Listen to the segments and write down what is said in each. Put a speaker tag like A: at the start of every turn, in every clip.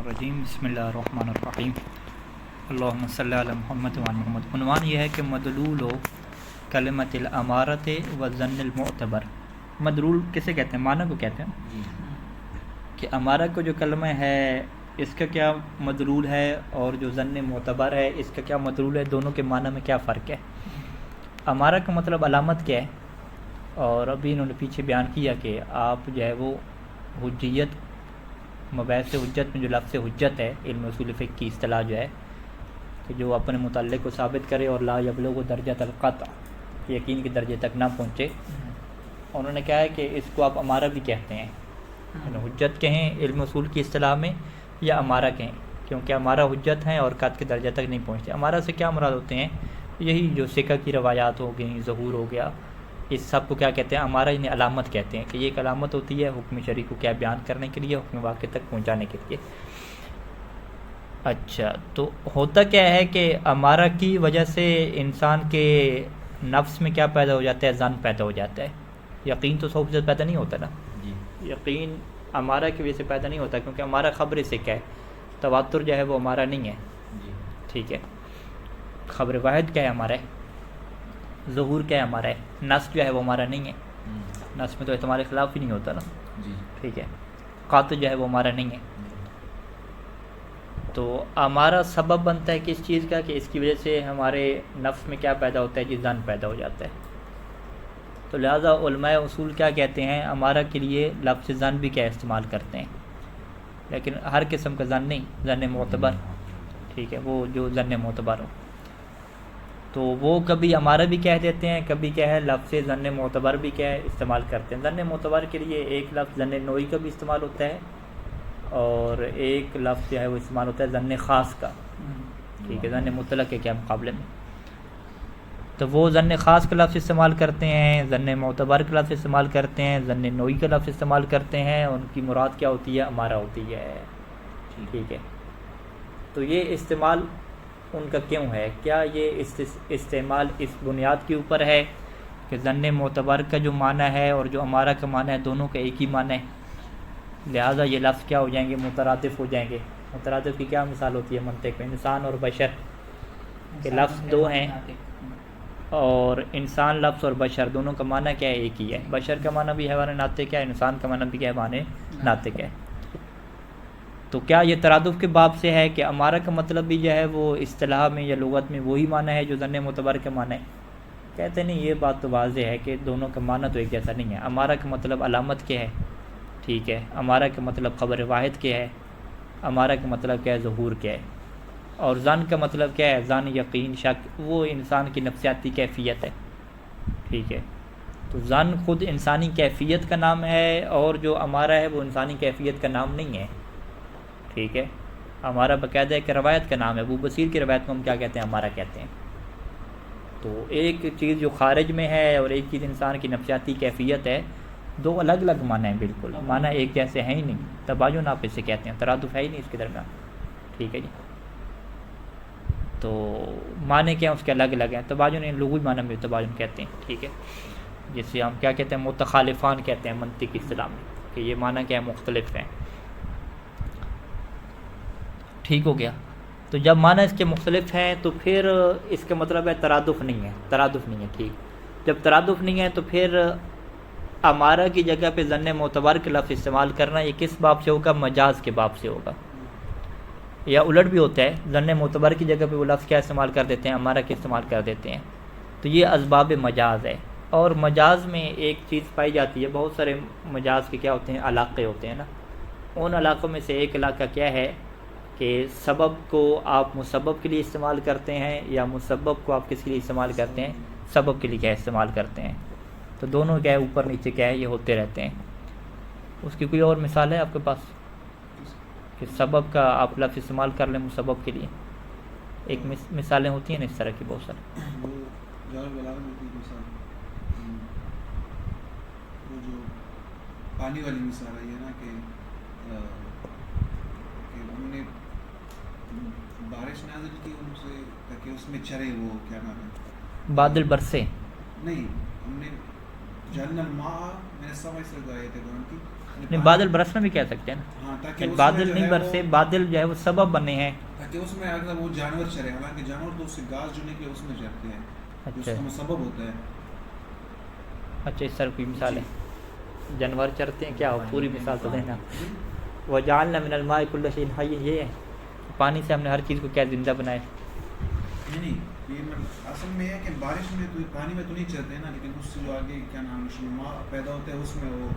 A: الرجیم بسم اللہ الرحمن الرحیم اللہم صلی علی محمد و محمد۔ عنوان یہ ہے کہ مدلول کلمۃ الامارۃ والظن المعتبر۔ مدلول کسے کہتے ہیں؟ معنی کو کہتے ہیں کہ امارہ کو جو کلمہ ہے اس کا کیا مدلول ہے، اور جو ظن معتبر ہے اس کا کیا مدلول ہے، دونوں کے معنی میں کیا فرق ہے۔ امارہ کا مطلب علامت کیا ہے، اور ابھی انہوں نے پیچھے بیان کیا کہ آپ جو ہے وہ حجیت مباحث حجت میں جو لفظ حجت ہے علم اصول فقہ کی اصطلاح جو ہے کہ جو اپنے متعلق کو ثابت کرے اور لا یبلغ درجۃ القطع یقین کے درجے تک نہ پہنچے، انہوں نے کہا ہے کہ اس کو آپ امارہ بھی کہتے ہیں، یعنی حجت کہیں علم اصول کی اصطلاح میں یا امارہ کہیں، کیونکہ امارہ حجت ہیں اور قطع کے درجے تک نہیں پہنچتے۔ امارہ سے کیا مراد ہوتے ہیں؟ یہی جو سکہ کی روایات ہو گئیں، ظہور ہو گیا، اس سب کو کیا کہتے ہیں؟ امارہ یعنی علامت کہتے ہیں کہ یہ ایک علامت ہوتی ہے حکم شرعی کو کیا بیان کرنے کے لیے، حکم واقع تک پہنچانے کے لیے۔ اچھا، تو ہوتا کیا ہے کہ امارہ کی وجہ سے انسان کے نفس میں کیا پیدا ہو جاتا ہے؟ ظن پیدا ہو جاتا ہے۔ یقین تو 100% پیدا نہیں ہوتا نا، یقین امارہ کی وجہ سے پیدا نہیں ہوتا، کیونکہ امارہ خبر سکہ ہے، تواتر جو ہے وہ امارہ نہیں ہے، ٹھیک ہے۔ خبر واحد کیا ہے؟ ہمارا ہے۔ ظہور کیا ہے؟ ہمارا ہے۔ نص جو ہے وہ ہمارا نہیں ہے، نص میں تو احتمال خلاف ہی نہیں ہوتا نا، ٹھیک ہے۔ قطع جو ہے وہ ہمارا نہیں ہے، تو ہمارا سبب بنتا ہے کس چیز کا کہ اس کی وجہ سے ہمارے نفس میں کیا پیدا ہوتا ہے؟ جی ظن پیدا ہو جاتا ہے۔ تو لہٰذا علماء اصول کیا کہتے ہیں؟ ہمارا کے لیے لفظ ظن بھی کیا استعمال کرتے ہیں، لیکن ہر قسم کا ظن نہیں، ظن معتبر، ٹھیک ہے، وہ جو ظن معتبر ہو تو وہ کبھی ہمارا بھی کہہ دیتے ہیں، کبھی کیا ہے لفظ ظن معتبر بھی کیا ہے استعمال کرتے ہیں۔ ظن معتبر کے لیے ایک لفظ ظن نوعی کا بھی استعمال ہوتا ہے، اور ایک لفظ جو ہے وہ استعمال ہوتا ہے ظن خاص کا، ٹھیک ہے، ظن مطلق کے کیا مقابلے میں۔ تو وہ ظن خاص کا لفظ استعمال کرتے ہیں، ظن معتبر کا لفظ استعمال کرتے ہیں، ظن نوعی کا لفظ استعمال کرتے ہیں، ان کی مراد کیا ہوتی ہے؟ ہمارا ہوتی ہے، ٹھیک ہے۔ تو یہ استعمال ان کا کیوں ہے؟ کیا یہ استعمال اس بنیاد کے اوپر ہے کہ ظن معتبر کا جو معنی ہے اور جو ہمارا کا معنی ہے دونوں کا ایک ہی معنی ہے، لہٰذا یہ لفظ کیا ہو جائیں گے؟ مترادف ہو جائیں گے۔ مترادف کی کیا مثال ہوتی ہے منطق میں؟ انسان اور بشر کے لفظ دو ہیں، اور انسان لفظ اور بشر دونوں کا معنی کیا ہے؟ ایک ہی ہے۔ بشر کا معنی بھی حیوان ناطق ہے، انسان کا معنی بھی کیا ہے؟ معنی ناطق ہے۔ تو کیا یہ ترادف کے باب سے ہے کہ امارہ کا مطلب بھی جو ہے وہ اصطلاح میں یا لغت میں وہی معنی ہے جو ظن معتبر کا معنی ہے؟ کہتے نہیں، یہ بات تو واضح ہے کہ دونوں کا معنی تو ایک جیسا نہیں ہے۔ امارہ کا مطلب علامت کیا ہے، ٹھیک ہے، امارہ کا مطلب خبر واحد کیا ہے، امارہ کا مطلب کیا ہے؟ ظہور کیا ہے، اور ظن کا مطلب کیا ہے؟ ظن، یقین، شک، وہ انسان کی نفسیاتی کیفیت ہے، ٹھیک ہے۔ تو ظن خود انسانی کیفیت کا نام ہے، اور جو امارہ ہے وہ انسانی کیفیت کا نام نہیں ہے، ٹھیک ہے۔ ہمارا باقاعدہ ایک روایت کا نام ہے، ابو بصیر کی روایت کو ہم کیا کہتے ہیں؟ ہمارا کہتے ہیں۔ تو ایک چیز جو خارج میں ہے اور ایک چیز انسان کی نفسیاتی کیفیت ہے، دو الگ الگ معنی ہیں، بالکل معنی ایک جیسے ہیں ہی نہیں۔ تباین آپ اسے کہتے ہیں، ترادف ہے ہی نہیں اس کے درمیان، ٹھیک ہے جی۔ تو معنی کیا اس کے الگ الگ ہیں، تباین لغوی معنی میں تباین کہتے ہیں، ٹھیک ہے، جسے ہم کیا کہتے ہیں؟ متخالفان کہتے ہیں منطق کی اصطلاح میں، کہ یہ معنی کیا ہے؟ مختلف ہیں، ٹھیک ہو گیا۔ تو جب معنی اس کے مختلف ہیں تو پھر اس کا مطلب ہے ترادف نہیں ہے، ترادف نہیں ہے، ٹھیک۔ جب ترادف نہیں ہے تو پھر امارہ کی جگہ پہ ظن معتبر کے لفظ استعمال کرنا یہ کس باب سے ہوگا؟ مجاز کے باب سے ہوگا، یا الٹ بھی ہوتا ہے، ظن معتبر کی جگہ پہ وہ لفظ کیا استعمال کر دیتے ہیں؟ امارہ کے استعمال کر دیتے ہیں۔ تو یہ اسباب مجاز ہے، اور مجاز میں ایک چیز پائی جاتی ہے، بہت سارے مجاز کے کیا ہوتے ہیں؟ علاقے ہوتے ہیں نا، ان علاقوں میں سے ایک علاقہ کیا ہے کہ سبب کو آپ مسبب کے لیے استعمال کرتے ہیں، یا مسبب کو آپ کس کے لیے استعمال کرتے ہیں؟ سبب کے لیے کیا استعمال کرتے ہیں۔ تو دونوں کیا ہے؟ اوپر نیچے کیا ہے؟ یہ ہوتے رہتے ہیں۔ اس کی کوئی اور مثال ہے آپ کے پاس کہ سبب کا آپ لفظ استعمال کر لیں مسبب کے لیے؟ ایک مثالیں ہوتی ہیں نا اس طرح کی بہت ساری۔
B: وہ جو پانی والی مثال ہے یہ نا کہ ہم نے بارش نازل کی ان سے تاکہ اس میں چرے، وہ کیا نام ہے؟
A: بادل برسے؟
B: نہیں، ہم نے جعلنا الماء من السماء سے آیت ہے قرآن کی،
A: نہیں بادل برسنا بھی کہہ سکتے ہیں نا.
B: ہاں تاکہ اس میں
A: بادل
B: جو
A: نہیں
B: ہے
A: برسے, بادل جو ہے وہ سبب بنے ہیں
B: تاکہ اس میں اگر وہ جانور چرے, حالانکہ جانور تو اس سے گھاس جو نکلے اس میں چرتے ہیں, جو اس
A: اچھا
B: کا مسبب ہوتا ہے.
A: اچھا اس طرح کوئی مثال ہے جانور چرتے ہیں کیا ہو, پوری مثال تو دینا. وجعلنا من الماء كل شيء حي, یہ ہے پانی سے ہم نے ہر چیز کو کیا زندہ بنایا.
B: نہیں یہ اصل میں ہے کہ بارش میں تو پانی میں تو نہیں چلتے نا, لیکن اس سے جو آگے کیا نام نما پیدا ہوتا ہے اس میں وہ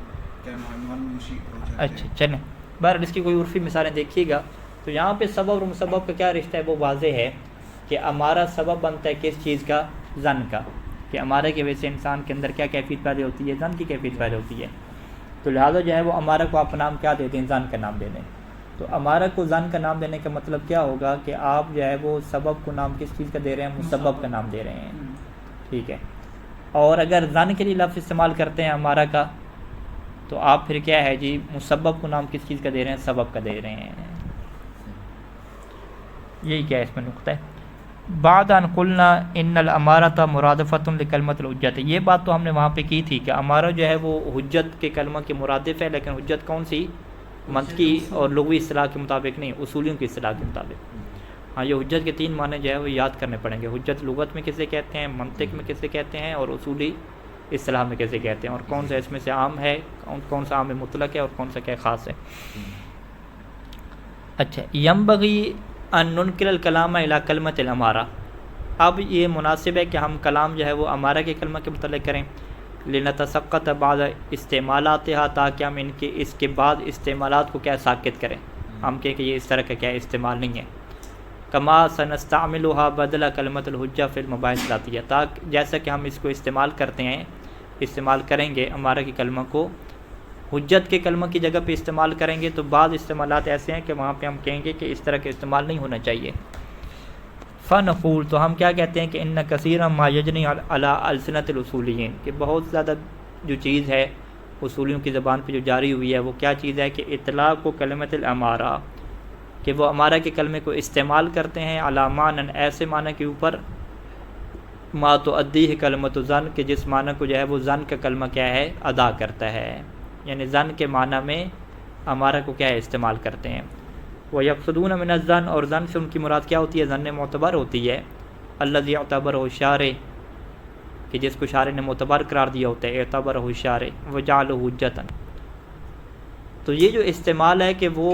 B: کیا نام نمائشی ہو جاتے ہیں.
A: اچھا چلیں بہرحال اس کی کوئی عرفی مثالیں دیکھیے گا. تو یہاں پہ سبب اور مسبب کا کیا رشتہ ہے وہ واضح ہے کہ ہمارا سبب بنتا ہے کس چیز کا, ظن کا, کہ ہمارے کی وجہ سے انسان کے اندر کیا کیفیت پیدا ہوتی ہے, ظن کی کیفیت پیدا ہوتی ہے. تو لہٰذا جو ہے وہ ہمارا کو آپ نام کیا دیتے ہیں, ظن کا نام دے دیں. تو ہمارا کو ظن کا نام دینے کا مطلب کیا ہوگا کہ آپ جو ہے وہ سبب کو نام کس چیز کا دے رہے ہیں, مسبب کا نام دے رہے ہیں. ٹھیک ہے. اور اگر ظن کے لیے لفظ استعمال کرتے ہیں ہمارا کا, تو آپ پھر کیا ہے جی, مسبب کو نام کس چیز کا دے رہے ہیں, سبب کا دے رہے ہیں. یہی کیا ہے اس میں نقطہ ہے. بعد ان قلنا ان الامارۃ مرادفۃ لکلمۃ الحجت, یہ بات تو ہم نے وہاں پہ کی تھی کہ امارہ جو ہے وہ حجت کے کلمہ کے مرادف ہے, لیکن حجت کون سی, منطقی اور لغوی اصطلاح کے مطابق نہیں, اصولیوں کی اصطلاح کے مطابق. ہاں یہ حجت کے 3 معنی جو ہے وہ یاد کرنے پڑیں گے. حجت لغت میں کسے کہتے ہیں, منطق میں کسے کہتے ہیں, اور اصولی اصطلاح میں کیسے کہتے ہیں, اور کون سا اس میں سے عام ہے, کون سا عام مطلق ہے, اور کون سا کیا خاص ہے. اچھا ینبغی ان ننقل الکلام الی کلمۃ الامارہ, اب یہ مناسب ہے کہ ہم کلام جو ہے وہ امارہ کے کلمہ کے متعلق کریں. لنتسقط بعض استعمالاتها, تاکہ ہم ان کے اس کے بعد استعمالات کو کیا ساکت کریں, ہم کہیں کہ یہ اس طرح کا کیا استعمال نہیں ہے. کما سنستعملها بدل کلمۃ الحجہ فی المباحث الذاتیہ, تاکہ جیسا کہ ہم اس کو استعمال کرتے ہیں, استعمال کریں گے امارہ کے کلمہ کو حجت کے کلمہ کی جگہ پہ استعمال کریں گے, تو بعض استعمالات ایسے ہیں کہ وہاں پہ ہم کہیں گے کہ اس طرح کے استعمال نہیں ہونا چاہیے. فنقول, تو ہم کیا کہتے ہیں کہ ان کثیرا ما یجنی علی السنۃ الاصولیین, کہ بہت زیادہ جو چیز ہے اصولیوں کی زبان پہ جو جاری ہوئی ہے وہ کیا چیز ہے کہ اطلاق و کلمۃ الامارہ, کہ وہ امارہ کے کلمے کو استعمال کرتے ہیں علی معنی, ایسے معنی کے اوپر ما تؤدیہ کلمۃ ظن, کہ جس معنی کو جو ہے وہ ظن کا کلمہ کیا ہے ادا کرتا ہے, یعنی ظن کے معنی میں امارہ کو کیا ہے استعمال کرتے ہیں. وَيَقْصُدُونَ مِنَ الظَّنِّ, اور ظن سے ان کی مراد کیا ہوتی ہے, ظن معتبر ہوتی ہے. الَّذِي اعْتَبَرَهُ الشَّارِعُ, کہ جس کو شارع نے معتبر قرار دیا ہوتا ہے, اعتبرہ الشارع وجعلہ حجۃ. تو یہ جو استعمال ہے کہ وہ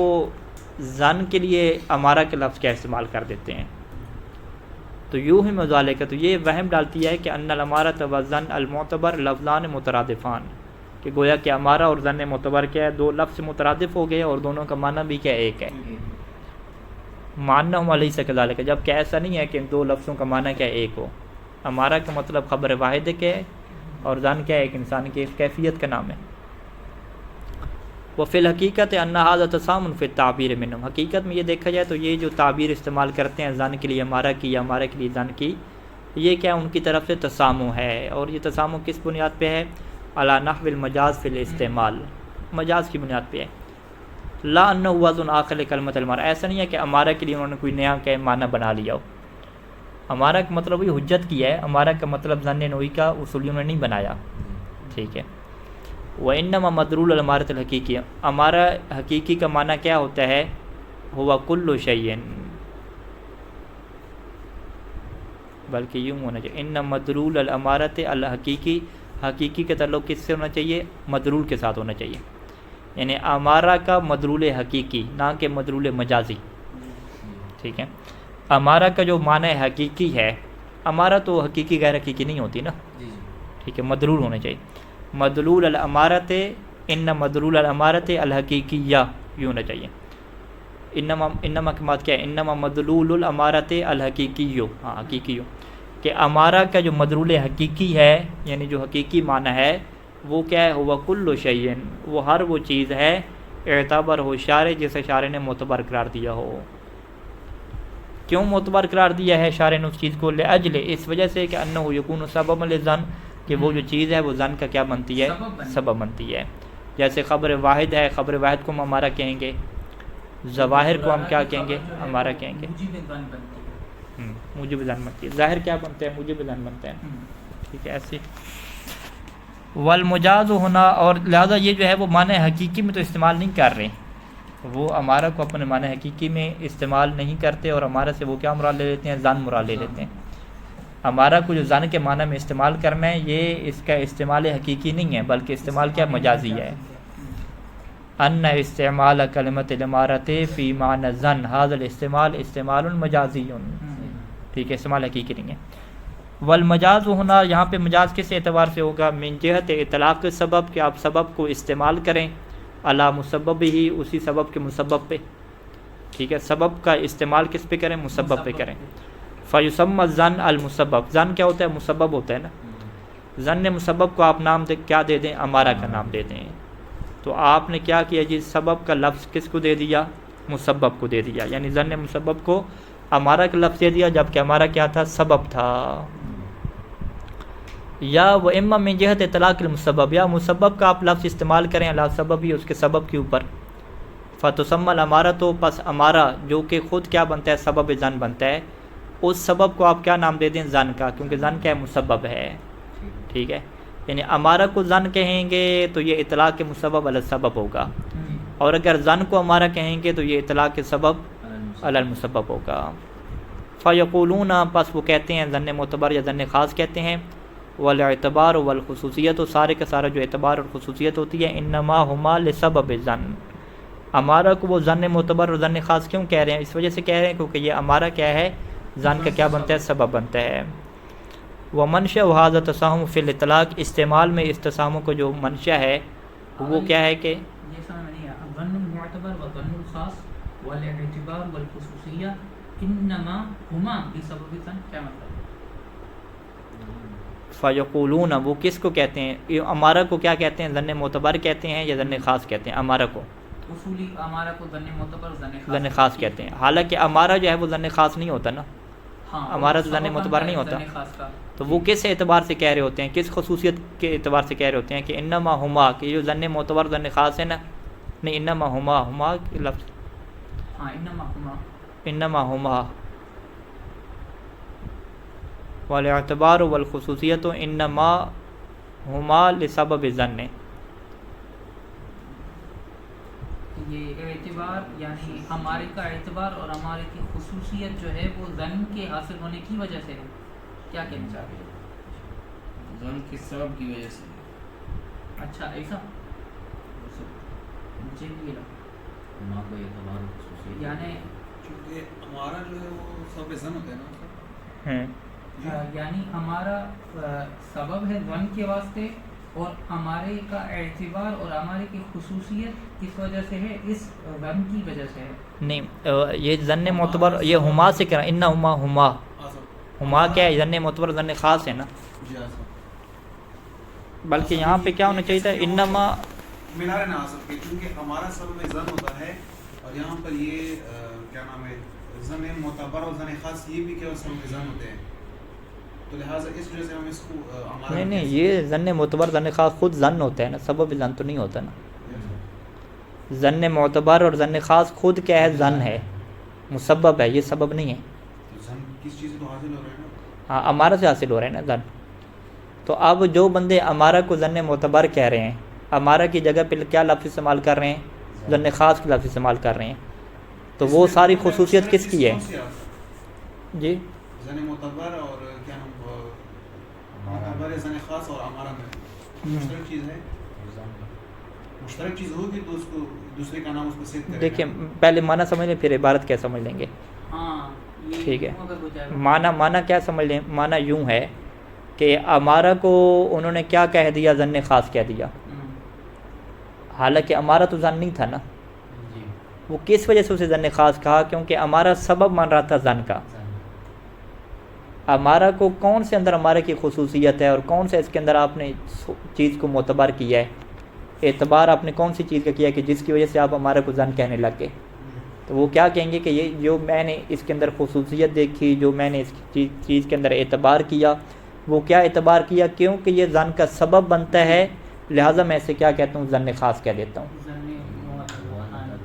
A: ظن کے لیے امارہ کے لفظ کیا استعمال کر دیتے ہیں, تو یوں ہی مذالک, تو یہ وہم ڈالتی ہے کہ ان الامارۃ والظن المعتبر لفظان مترادفان, کہ گویا کہ امارہ اور ظن معتبر کیا ہے, 2 لفظ مترادف ہو گئے اور دونوں کا معنی بھی کیا ایک ہے. معنیہم علیہ کذالک, جبکہ ایسا نہیں ہے کہ ان 2 لفظوں کا معنی کیا ایک ہو. امارہ کا مطلب خبر واحد کے ہے, اور ظن کیا ہے ایک انسان کی کیفیت کا نام ہے. وفی الحقیقت ان ھذا تسامن فی التعبیر منہم, حقیقت میں یہ دیکھا جائے تو یہ جو تعبیر استعمال کرتے ہیں ظن کے لیے امارہ کی یا امارہ کے لیے ظن کی, یہ کیا ان کی طرف سے تسامح ہے. اور یہ تسامح کس بنیاد پہ ہے, علی نحو المجاز فی الاستعمال, مجاز کی بنیاد پہ ہے. لا انہ وضع آخر لکلمۃ الامارہ, ایسا نہیں ہے کہ امارہ کے لیے انہوں نے کوئی نیا کہ معنی بنا لیا ہو. امارہ کا مطلب یہ حجت کی ہے, امارہ کا مطلب ظن نوعی کا اصولیوں نے نہیں بنایا. ٹھیک ہے. وانما مدلول الامارۃ الحقیقی, امارہ حقیقی کا معنی کیا ہوتا ہے, ہوا کل شیء, بلکہ یوں ہونا چاہیے ان مدلول الامارۃ الحقیقی, حقیقی کا تعلق کس سے ہونا چاہیے, مدلول کے ساتھ ہونا چاہیے. یعنی امارہ کا مدلول حقیقی, نہ کہ مدلول مجازی. ٹھیک ہے. امارہ کا جو معنی حقیقی ہے, امارہ تو حقیقی غیر حقیقی نہیں ہوتی نا. ٹھیک ہے, مدلول ہونا چاہیے. مدلول الامارۃ, ان مدلول الامارۃ الحقیقیہ, یہ ہونا چاہیے. انما کی بات کیا ہے, انما مدلول الامارۃ الحقیقیہ, ہاں حقیقیہ, کہ امارہ کا جو مدلول حقیقی ہے, یعنی جو حقیقی معنی ہے وہ کیا ہے, ہوا کل شیء, وہ ہر وہ چیز ہے, اعتبر ہو شارع, جسے شارع نے معتبر قرار دیا ہو. کیوں معتبر قرار دیا ہے شارع نے اس چیز کو, لاجل, اس وجہ سے کہ انہ یکون سببا للظن, کہ وہ جو چیز ہے وہ ظن کا کیا بنتی ہے, سبب بنتی ہے. جیسے خبر واحد ہے, خبر واحد کو ہم امارہ کہیں گے, ظواہر کو ہم کیا کہیں گے, امارہ کہیں گے. موجب ظن بنتی ہے. ظاہر کیا بنتا ہے, موجب ظن بنتا ہے. ٹھیک ہے. ایسی والمجاز ہونا، اور لہذا یہ جو ہے وہ معنی حقیقی میں تو استعمال نہیں کر رہے، وہ امارہ کو اپنے معنی حقیقی میں استعمال نہیں کرتے، اور امارہ سے وہ کیا مراد لے لیتے ہیں؟ زن مراد لے لیتے ہیں۔ امارہ کو جو زن کے معنی میں استعمال کرنا ہے، یہ اس کا استعمال حقیقی نہیں ہے، بلکہ استعمال کیا مجازی ہے۔ ان استعمال کلمۃ الامارۃ فی معنی الظن، ھذا الاستعمال استعمال مجازی، ٹھیک ہے، استعمال حقیقی نہیں ہے۔ والمجاز ہونا، یہاں پہ مجاز کس اعتبار سے ہوگا؟ من جہت اطلاق سبب، کہ آپ سبب کو استعمال کریں، علی مسبب ہی، اسی سبب کے مسبب پہ، ٹھیک ہے، سبب کا استعمال کس پہ کریں؟ مسبب پہ کریں۔ فیسمى الظن المسبب، ظن کیا ہوتا ہے؟ مسبب ہوتا ہے نا، ظن مسبب کو آپ نام کیا دے دیں؟ امارہ کا نام دے دیں۔ تو آپ نے کیا کیا جی؟ سبب کا لفظ کس کو دے دیا؟ مسبب کو دے دیا، یعنی ظن مسبب کو امارہ کا لفظ دے دیا، جبکہ امارہ کیا تھا؟ سبب تھا۔ یا وہ اما من جہت اطلاق المسبب، یا مسبب کا آپ لفظ استعمال کریں علی سبب ہی، اس کے سبب کے اوپر، فتسمى الامارہ، تو پس امارہ جو کہ خود کیا بنتا ہے؟ سبب ظن بنتا ہے، اس سبب کو آپ کیا نام دے دیں؟ ظن کا، کیونکہ ظن کیا ہے؟ مسبب ہے، ٹھیک ہے، یعنی امارہ کو ظن کہیں گے تو یہ اطلاق کے مسبب علی السبب ہوگا، اور اگر ظن کو امارہ کہیں گے تو یہ اطلاق کے سبب علی المسبب ہوگا۔ فیقولون، پس وہ کہتے ہیں، ظن معتبر یا ظن خاص کہتے ہیں، والاعتبار والخصوصیت، سارے کا سارا جو اعتبار اور خصوصیت ہوتی ہے، انما ہما لسبب ظن، امارہ کو وہ ظن معتبر اور ظن خاص کیوں کہہ رہے ہیں؟ اس وجہ سے کہہ رہے ہیں کیونکہ یہ امارہ کیا ہے؟ ظن کا کیا بنتا ہے؟ سبب بنتا ہے۔ ومنشأ ھذا تساہم فی الاطلاق، استعمال میں اس تساہم کو جو منشأ ہے وہ کیا ہے کہ
C: یہ سمجھ نہیں آیا، ظن المعتبر و ظن الخاص والاعتبار والخصوصیہ انما ہما بسبب ظن، کیا مطلب؟
A: فیقولون، وہ کس کو کہتے ہیں؟ یہ امارہ کو کیا کہتے ہیں؟ ظن معتبر کہتے ہیں یا ظن خاص کہتے ہیں؟ امارہ کو
C: اصولی امارہ کو ظن معتبر
A: ظن خاص کہتے ہیں، حالانکہ امارہ جو ہے وہ ظن خاص نہیں ہوتا نا،
C: ہاں،
A: امارہ تو ظن معتبر نہیں ہوتا، تو وہ کس اعتبار سے کہہ رہے ہوتے ہیں؟ کس خصوصیت کے اعتبار سے کہہ رہے ہوتے ہیں کہ انما ہما، کہ جو ظن معتبر ظن خاص ہے نا، نہیں، انما ہما، ہما کے لفظ،
C: ہاں،
A: انما ہما، والاعتبار والخصوصیت انما ہما لسبب ظن،
C: یہ اعتبار یعنی ہمارے کا اعتبار اور ہمارے کی خصوصیت جو ہے وہ ظن کے حاصل ہونے کی وجہ سے ہے، کیا کہنا چاہ رہے ہیں؟
D: ظن کے سبب کی وجہ سے،
C: اچھا ایسا جی،
D: ماں کو اعتبار خصوصی،
C: یعنی
B: چونکہ ہمارا جو ہے وہ سبب ظن ہوتا ہے نا،
C: یعنی ہمارا سبب ہے ظن کے واسطے، اور ہمارے کا اعتبار اور ہمارے کی خصوصیت کس وجہ سے ہے؟ اس ظن کی وجہ سے ہے۔
A: نہیں، یہ ظن معتبر، یہ ہما سے کہنا، ان ہما، ہما ہما کیا ہے؟ ظن معتبر ظن خاص ہے نا، بلکہ یہاں پہ کیا ہونا چاہیے تھا؟ انما
B: ملا رہے نا آصف کے، چونکہ ہمارا سبب ظن ہوتا ہے، اور یہاں پر یہ کیا نام ہے، ظن معتبر اور ظن خاص، یہ بھی کیا سبب ظن ہوتے ہیں، تو لہٰذا اس وجہ سے ہم اس کو
A: نہیں، یہ ظن معتبر ظن خاص خود ظن ہوتا ہے نا، سبب ظن تو نہیں ہوتا نا، ظن معتبر اور ظن خاص خود کیا ہے؟ ظن ہے، مسبب ہے، یہ سبب نہیں ہے۔
B: ظن کس چیز سے تو حاصل ہو رہا ہے نا،
A: ہاں، امارہ سے حاصل ہو رہا ہے نا ظن۔ تو اب جو بندے امارہ کو ظن معتبر کہہ رہے ہیں، امارہ کی جگہ پہ کیا لفظ استعمال کر رہے ہیں؟ ظن خاص کے لفظ استعمال کر رہے ہیں، تو وہ ساری خصوصیت کس کی ہے؟ جی،
B: ظن معتبر اور کیا نام، معتبر ظن خاص اور امارہ میں مشترک چیز ہے، مشترک چیز ہوگی تو اس کو دوسرے کا نام اس کو سیٹ کرے گا۔
A: دیکھیں پہلے معنی سمجھ لیں، پھر عبارت کیا سمجھ لیں گے،
C: ہاں،
A: ٹھیک ہے۔ معنی کیا سمجھ لیں؟ معنی یوں ہے کہ امارہ کو انہوں نے کیا کہہ دیا؟ ظن خاص کہہ دیا، حالانکہ امارہ تو ظن نہیں تھا نا، وہ کس وجہ سے اسے ظن خاص کہا؟ کیونکہ امارہ سبب مان رہا تھا ظن کا۔ امارہ کو کون سے اندر امارہ کی خصوصیت ہے، اور کون سے اس کے اندر آپ نے چیز کو معتبر کیا ہے؟ اعتبار آپ نے کون سی چیز کا کیا کہ جس کی وجہ سے آپ امارہ کو ظن کہنے لگ گئے؟ تو وہ کیا کہیں گے کہ یہ جو میں نے اس کے اندر خصوصیت دیکھی، جو میں نے اس چیز کے اندر اعتبار کیا، وہ کیا اعتبار کیا؟ کیونکہ یہ ظن کا سبب بنتا ہے، لہٰذا میں اسے کیا کہتا ہوں؟ ظن خاص کہہ دیتا ہوں،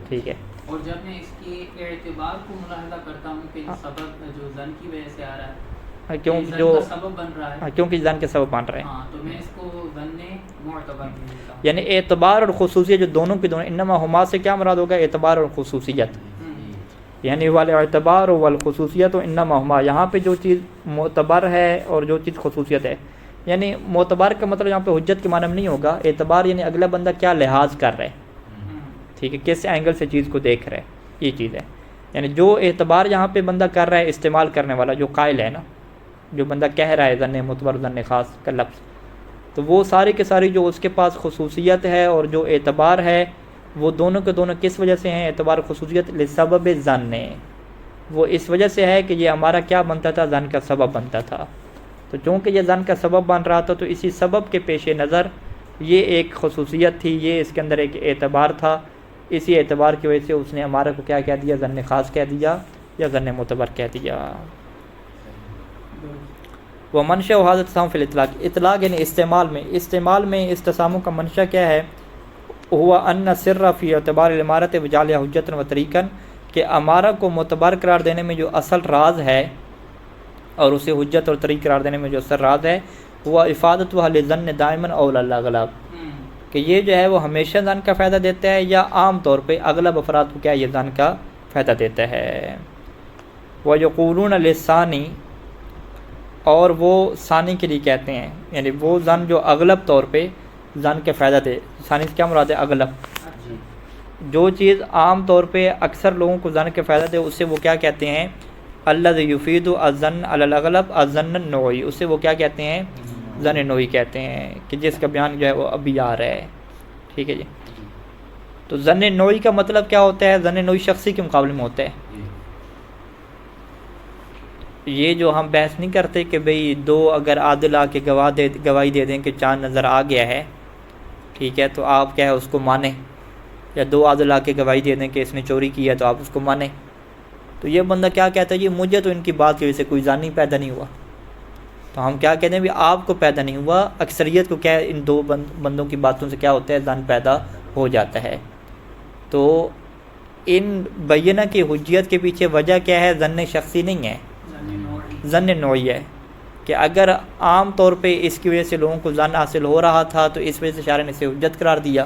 A: ٹھیک ہے۔
C: اور جب میں اس کی اعتبار کو ملاحظہ کرتا ہوں کہ سبب جو ظن کی وجہ سے آ رہا ہے، سبب بن رہا ہے،
A: کیونکہ زن کے سبب بن رہے ہیں.
C: ہاں، تو میں اس کو ظن معتبر ملتا ہوں.
A: یعنی اعتبار اور خصوصیت جو دونوں کی دونوں، انما ہما سے کیا مراد ہوگا؟ اعتبار اور خصوصیت. یعنی والاعتبار والخصوصیت و انما ہما، یہاں پہ جو چیز معتبر ہے اور جو چیز خصوصیت ہے، یعنی معتبر کا مطلب یہاں پہ حجت کے معنی میں نہیں ہوگا. اعتبار یعنی اگلا بندہ کیا لحاظ کر رہا ہے، ٹھیک ہے، کس اینگل سے چیز کو دیکھ رہا ہے، یہ چیز ہے. یعنی جو اعتبار یہاں پہ بندہ کر رہا ہے، استعمال کرنے والا جو قائل ہے نا، جو بندہ کہہ رہا ہے ظن معتبر ظن خاص کا لفظ، تو وہ ساری کے ساری جو اس کے پاس خصوصیت ہے اور جو اعتبار ہے، وہ دونوں کے دونوں کس وجہ سے ہیں؟ اعتبار خصوصیت لسبب ظن، وہ اس وجہ سے ہے کہ یہ ہمارا کیا بنتا تھا؟ ظن کا سبب بنتا تھا. تو چونکہ یہ ظن کا سبب بن رہا تھا، تو اسی سبب کے پیش نظر یہ ایک خصوصیت تھی، یہ اس کے اندر ایک اعتبار تھا. اسی اعتبار کی وجہ سے اس نے ہمارا کو کیا کہہ دیا؟ ظن خاص کہہ دیا یا ظن معتبر کہہ دیا. وہ منشا و حاضر تسام فی الاطلاق، اطلاق یعنی استعمال میں اس تساموں کا منشا کیا ہے؟ ہوا ان سر فی اعتبار الامارت وجعلها حجتا و طریقا، کہ امارہ کو معتبر قرار دینے میں جو اصل راز ہے اور اسے حجت اور طریق قرار دینے میں جو اصل راز ہے، وہ افادت و لظن دائما اول الاغلب، کہ یہ جو ہے وہ ہمیشہ ظن کا فائدہ دیتا ہے یا عام طور پہ اغلب افراد کو کیا یہ ظن کا فائدہ دیتا ہے. وَيَقُولُونَ لِلثَّانِي، اور وہ ثانی کے لیے کہتے ہیں، یعنی وہ ظن جو اغلب طور پہ ظن کے فائدہ دے. ثانی سے کیا مراد ہے؟ اغلب. جو چیز عام طور پہ اکثر لوگوں کو ظن کے فائدہ دے، اسے وہ کیا کہتے ہیں؟ الذی یفید الظن علی الاغلب الظن النوعی، اسے وہ کیا کہتے ہیں؟ ظن نوعی کہتے ہیں، کہ جس کا بیان جو ہے وہ ابھی آ رہا ہے. ٹھیک ہے جی. تو ظن نوعی کا مطلب کیا ہوتا ہے؟ ظن نوعی شخصی کے مقابلے میں ہوتا ہے. یہ جو ہم بحث نہیں کرتے کہ بھئی دو اگر عادل آ کے گواہی دے دیں کہ چاند نظر آ گیا ہے، ٹھیک ہے، تو آپ کیا ہے اس کو مانیں، یا دو عادل آ کے گواہی دے دیں کہ اس نے چوری کی ہے تو آپ اس کو مانیں. تو یہ بندہ کیا کہتا ہے؟ جی مجھے تو ان کی بات کی وجہ سے کوئی ظن ہی پیدا نہیں ہوا. تو ہم کیا کہتے ہیں؟ بھی آپ کو پیدا نہیں ہوا، اکثریت کو کیا ان دو بندوں کی باتوں سے کیا ہوتا ہے؟ ظن پیدا ہو جاتا ہے. تو ان بینہ کی حجیت کے پیچھے وجہ کیا ہے؟ ظن شخصی نہیں ہے، ظن نوعی ہے. کہ اگر عام طور پہ اس کی وجہ سے لوگوں کو ظن حاصل ہو رہا تھا تو اس وجہ سے شارع نے اسے حجت قرار دیا،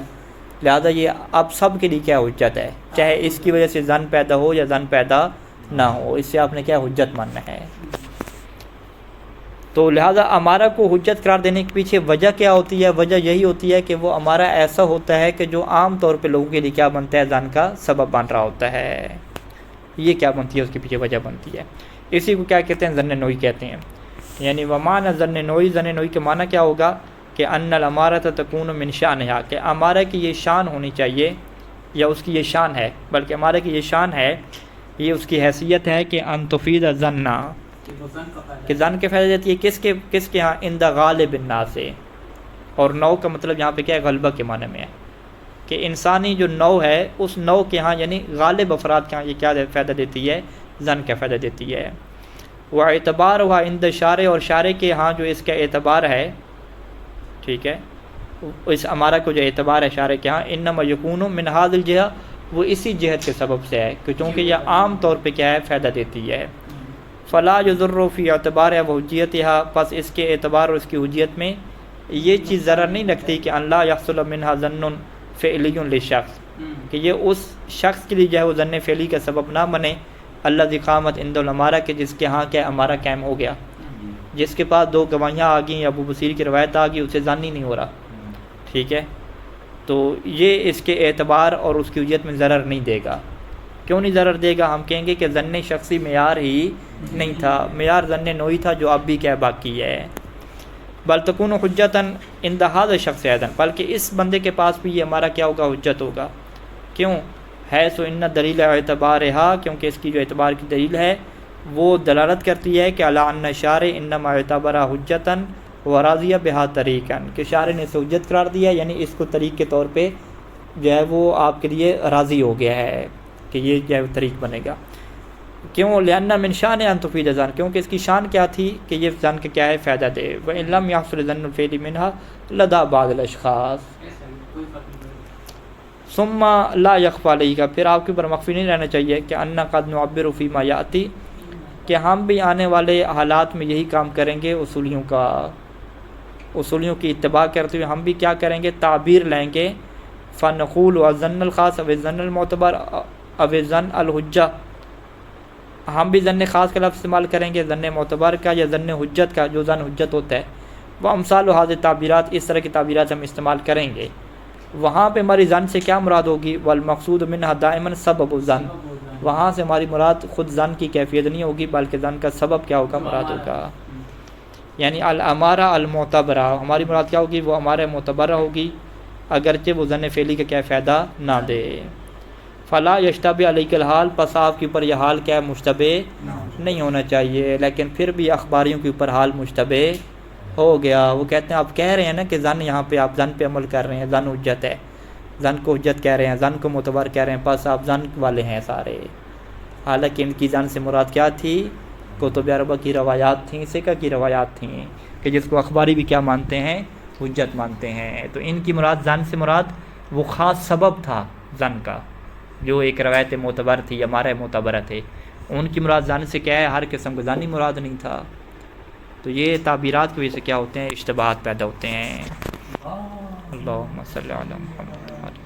A: لہذا یہ اب سب کے لیے کیا حجت ہے، چاہے اس کی وجہ سے ظن پیدا ہو یا ظن پیدا نہ ہو، اس سے آپ نے کیا حجت ماننا ہے. تو لہٰذا امارہ کو حجت قرار دینے کے پیچھے وجہ کیا ہوتی ہے؟ وجہ یہی ہوتی ہے کہ وہ امارہ ایسا ہوتا ہے کہ جو عام طور پہ لوگوں کے لیے کیا بنتا ہے؟ ظن کا سبب بن رہا ہوتا ہے. یہ کیا بنتی ہے؟ اس کے پیچھے وجہ بنتی ہے. اسی کو کیا کہتے ہیں؟ ظن نوعی کہتے ہیں. یعنی ومعنی ظن نوعی، ظن نوعی کے معنی کیا ہوگا؟ کہ ان الامارۃ تکون من شانھا، کہ امارہ کی یہ شان ہونی چاہیے، یا اس کی یہ شان ہے، بلکہ امارہ کی یہ شان ہے، یہ اس کی حیثیت ہے کہ ان تفید الظن، کہ ظن کے فائدہ دیتی ہے کس کے ہاں؟ عند غالب الناس سے. اور نو کا مطلب یہاں پہ کیا ہے؟ غلبہ کے معنی میں ہے، کہ انسانی جو نو ہے اس نو کے ہاں یعنی غالب افراد کے ہاں یہ کیا فائدہ دیتی ہے؟ ظن کا فائدہ دیتی ہے. وہ اعتبار ہوا عند شارع، اور شارع کے ہاں جو اس کا اعتبار ہے، ٹھیک ہے، اس امارہ کو جو اعتبار ہے شارع کے ہاں، انما یکون من ھذ الجہہ، وہ اسی جہت کے سبب سے ہے کہ چونکہ یہ عام طور پہ کیا ہے؟ فائدہ دیتی ہے. فلا یضر فی اعتبار و حجیتھا، پس اس کے اعتبار اور اس کی حجیت میں یہ چیز ضرر نہیں رکھتی کہ ان لا یحصل منھا ظن فعلی للشخص، کہ یہ اس شخص کے لیے جو ہے وہ ظن فعلی کا سبب نہ بنے، الذی قامت عند الامارہ، کہ جس کے ہاں کیا امارہ قائم ہو گیا، جس کے پاس دو گواہیاں آ گئیں، ابو بصیر کی روایت آ گئی، اسے ظن ہی نہیں ہو رہا. ٹھیک ہے، تو یہ اس کے اعتبار اور اس کی حجیت میں ضرر نہیں دے گا. کیوں نہیں ضرر دے گا؟ ہم کہیں گے کہ ظن شخصی معیار ہی نہیں تھا، معیار ظن نوعی تھا جو اب بھی کیا باقی ہے. بل تکون حجتاً عند ھذا الشخص ایضاً، بلکہ اس بندے کے پاس بھی یہ ہمارا کیا ہوگا؟ حجت ہوگا. کیوں؟ ہے سو ان دلیل اعتبارہا، کیونکہ اس کی جو اعتبار کی دلیل ہے وہ دلالت کرتی ہے کہ علی ان شارع انما اعتبرہ حجتاً وراضیہ بہا طریقاً، کہ شارع نے اسے حجت قرار دیا، یعنی اس کو طریق کے طور پہ جو ہے وہ آپ کے لیے راضی ہو گیا ہے کہ یہ جو ہے طریق بنے گا. کیوں؟ لأن من شان ان تفید ظن، کیونکہ اس کی شان کیا تھی کہ یہ ظن کا کیا ہے؟ فائدہ دے. وإن لم يحصل ظن الفعل منها لدى بعض الاشخاص ثم لا يخفى علیہ، کا پھر آپ کے اوپر مخفی نہیں رہنا چاہیے کہ ان قد نعبر فيما یاتی، کہ ہم بھی آنے والے حالات میں یہی کام کریں گے، اصولیوں کی اتباع کرتے ہوئے ہم بھی کیا کریں گے، تعبیر لیں گے، فنقول و ظن الخاص او ظن المعتبر او ظن الحجہ، ہم بھی ظن خاص کا لفظ استعمال کریں گے، ظن معتبر کا یا ظن حجت کا، جو ظن حجت ہوتا ہے، وہ امثال و حاضر تعبیرات، اس طرح کی تعبیرات ہم استعمال کریں گے۔ وہاں پہ ہماری ظن سے کیا مراد ہوگی، والمقصود منها دائما سبب الظن، وہاں سے ہماری مراد خود ظن کی کیفیت نہیں ہوگی بلکہ ظن کا سبب کیا ہوگا، مراد ہوگا۔ یعنی الامارہ المعتبرہ، ہماری مراد کیا ہوگی، وہ ہمارے معتبرہ ہوگی اگرچہ وہ ظن فعلی کا کیا فائدہ نہ دے۔ فلا یشتبہ علیک الحال، پس آپ کے اوپر یہ حال کیا مشتبہ نہیں ہونا چاہیے، لیکن پھر بھی اخباریوں کے اوپر حال مشتبہ ہو گیا۔ وہ کہتے ہیں آپ کہہ رہے ہیں نا کہ ظن یہاں پہ آپ ظن پہ عمل کر رہے ہیں، ظن حجت ہے، ظن کو حجت کہہ رہے ہیں، ظن کو معتبر کہہ رہے ہیں، پس آپ ظن والے ہیں سارے۔ حالانکہ ان کی ظن سے مراد کیا تھی، کتب اربعہ کی روایات تھیں، سکہ کی روایات تھیں، کہ جس کو اخباری بھی کیا مانتے ہیں، حجت مانتے ہیں۔ تو ان کی مراد ظن سے مراد وہ خاص سبب تھا ظن کا، جو ایک روایت معتبر تھی، ہمارے معتبرہ تھے، ان کی مراد ظن سے کیا ہے، ہر قسم کا ظن ہی مراد نہیں تھا۔ تو یہ تعبیرات کی وجہ سے کیا ہوتے ہیں، اشتباہات پیدا ہوتے ہیں۔ اللہم صلی علی محمد۔